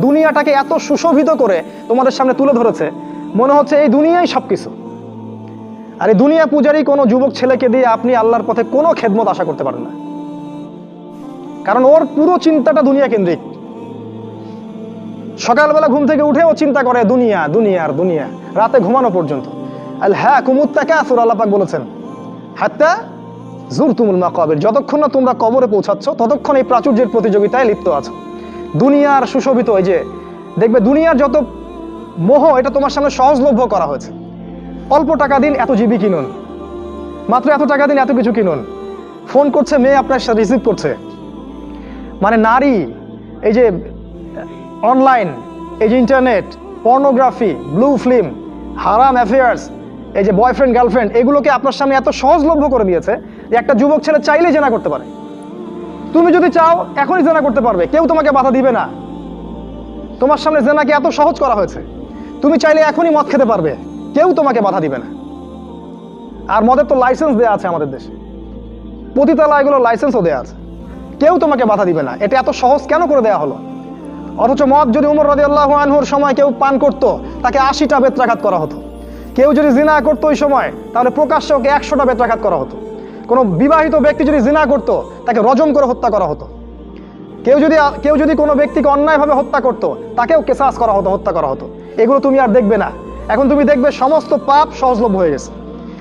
দুনিয়াটাকে এত সুশোভিত করে তোমাদের সামনে তুলে ধরেছে, মনে হচ্ছে এই দুনিয়াই সবকিছু। আর এই দুনিয়া পূজারী কোনো যুবক ছেলেকে দিয়ে আপনি আল্লাহর পথে কোনো খেদমত আশা করতে পারেন না, কারণ ওর পুরো চিন্তাটা দুনিয়া কেন্দ্রিক। সকালবেলা ঘুম থেকে উঠে ও চিন্তা করে দুনিয়া, রাতে ঘুমানো পর্যন্ত। আল্লাহুম্মুত তাকাসুর, আল্লাহ পাক বলেছেন হাত্তা যুরতুমুল মাকাবির, যতক্ষণ না তোমরা কবরে পৌঁছাচ্ছ ততক্ষণ এই প্রাচুর্যের প্রতিযোগিতায় লিপ্ত আছো। দুনিয়ার সুশোভিত, এই যে দেখবে দুনিয়ার যত মোহ, এটা তোমার সামনে সহজলভ্য করা হয়েছে। অল্প টাকা দিন এত জিবি কিনুন, মাত্র এত টাকা দিন এত কিছু কিনুন। ফোন করছে মেয়ে, আপনার সাথে রিসিভ করছে, মানে নারী, এই যে অনলাইন, এই যে ইন্টারনেট, পর্নোগ্রাফি, ব্লু ফিল্ম, হারাম অ্যাফেয়ার্স, এই যে বয়ফ্রেন্ড গার্লফ্রেন্ড, এগুলোকে আপনার সামনে এত সহজলভ্য করে দিয়েছে যে একটা যুবক ছেলে চাইলেই জেনা করতে পারে। তুমি যদি চাও এখনই জেনা করতে পারবে, কেউ তোমাকে বাধা দিবে না। তোমার সামনে জেনাকে এত সহজ করা হয়েছে, তুমি চাইলে এখনই মদ খেতে পারবে, কেউ তোমাকে বাধা দিবে না। আর মদের তো লাইসেন্স দেওয়া আছে আমাদের দেশে, পতিতালয় এগুলো লাইসেন্সও দেওয়া আছে, কেউ তোমাকে বাধা দিবে না। এটা এত সহজ কেন করে দেওয়া হলো? অথচ মদ যদি উমর রাদিয়াল্লাহু আনহুর সময় কেউ পান করতো, তাকে 80টা বেত্রাঘাত করা হতো। কেউ যদি জিনা করতো ওই সময়, তাহলে প্রকাশ্যে ওকে 100টা বেত্রাঘাত করা হতো। কোনো বিবাহিত ব্যক্তি যদি জিনা করতো, তাকে রজম করে হত্যা করা হতো। কেউ যদি কোনো ব্যক্তিকে অন্যায়ভাবে হত্যা করতো, তাকেও কেসাস করা হতো, হত্যা করা হতো। এগুলো তুমি আর দেখবে না। এখন তুমি দেখবে সমস্ত পাপ সহজলভ্য হয়ে গেছে।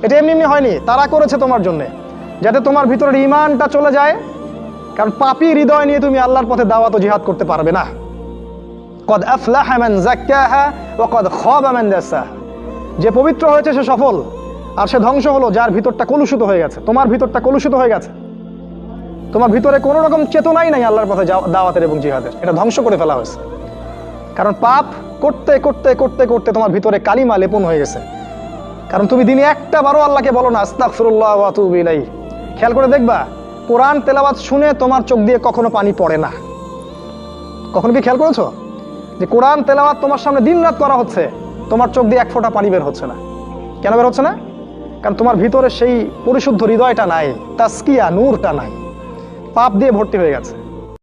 এটা এমনি এমনি হয়নি, তারা করেছে তোমার জন্যে, যাতে তোমার ভিতরের ঈমানটা চলে যায়। কারণ পাপী হৃদয় নিয়ে তুমি আল্লাহর পথে দাওয়াত ও জিহাদ করতে পারবে না। কদ আফলাহা মান যাক্কাহা ওয়া কদ খাবা মান দাসাহা, যে পবিত্র হয়েছে সে সফল, আর সে ধ্বংস হলো যার ভিতরটা কলুষিত হয়ে গেছে। তোমার ভিতরটা কলুষিত হয়ে গেছে, তোমার ভিতরে কোনো রকম চেতনাই নাই আল্লাহর পথে দাওয়াতের এবং জিহাদের, এটা ধ্বংস করে ফেলা হয়েছে। কারণ পাপ করতে করতে করতে করতে তোমার ভিতরে কালিমা লেপন হয়ে গেছে। কারণ তুমি দিনে একটা বারও আল্লাহকে বলো না আস্তাগফিরুল্লাহ ওয়া আতুবু ইলাইহি। খেয়াল করে দেখবা, কোরআন তেলাওয়াত শুনে তোমার চোখ দিয়ে কখনো পানি পড়ে না। কখনো কি খেয়াল করেছো যে কোরআন তেলাওয়াত তোমার সামনে দিনরাত করা হচ্ছে, তোমার চোখ দিয়ে এক ফোঁটা পানি বের হচ্ছে না? কেন বের হচ্ছে না? কারণ তোমার ভিতরে সেই পরিশুদ্ধ হৃদয়টা নাই, তাসকিয়া, নূরটা নাই, পাপ দিয়ে ভর্তি হয়ে গেছে।